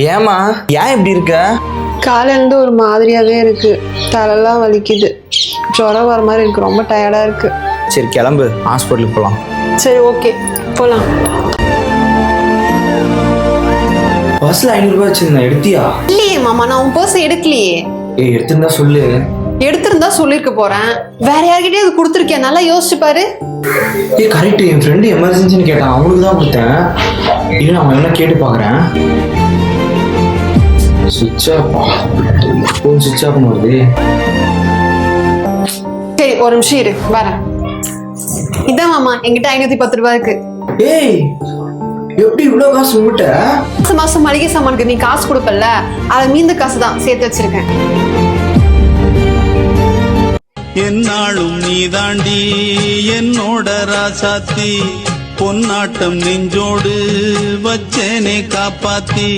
ஏமா ஏன் இப்படி இருக்க? காலையிலேருந்து ஒரு மாதிரியாவே இருக்கு, தலைலாம் வலிக்குது, ஜுரம் வர மாதிரி இருக்கு, ரொம்ப டயர்டா இருக்கு. சரி கிளம்பு, ஹாஸ்பிட்டலுக்கு போகலாம். சரி ஓகே போலாம். பஸ்ல 500 ரூபாய் வச்சிருந்தேன், எடுத்தியா? இல்லையே மாமா, நான் உன் பர்ஸ் எடுக்கலையே. ஏய் எடுத்திருந்தா சொல்லு. எடுத்திருந்தா சொல்லிருக்க போறேன், வேற யார்கிட்டயே அது கொடுத்துருக்கேன், நல்லா யோசிச்சு பாரு. ஏய் கரெக்ட், என் ஃப்ரெண்டு எமர்ஜென்சின்னு கேட்டான், அவனுக்கு தான் கொடுத்தேன். இல்லை நான் என்ன கேட்டு பார்க்குறேன். சுவிட்ச் ஆஃப், ஃபோன் சுவிட்ச் ஆஃப் வருது. சரி ஒரு நிமிஷம் இரு, வரேன். இதான் மாமா, என்கிட்ட 510 ரூபாய் இருக்கு. ஏய் எப்படி இவ்வளோ காசு உங்ககிட்ட? மாசம் மாசம் மளிகை சாமானுக்கு நீ காசு கொடுப்பல, அதை மீந்த காசு தான் சேர்த்து வச்சிருக்கேன். என்னாலும் நீதாண்டி என்னோட ராசாத்தி, பொன்னாட்டம் நெஞ்சோடு வச்சேனே காப்பாத்தி.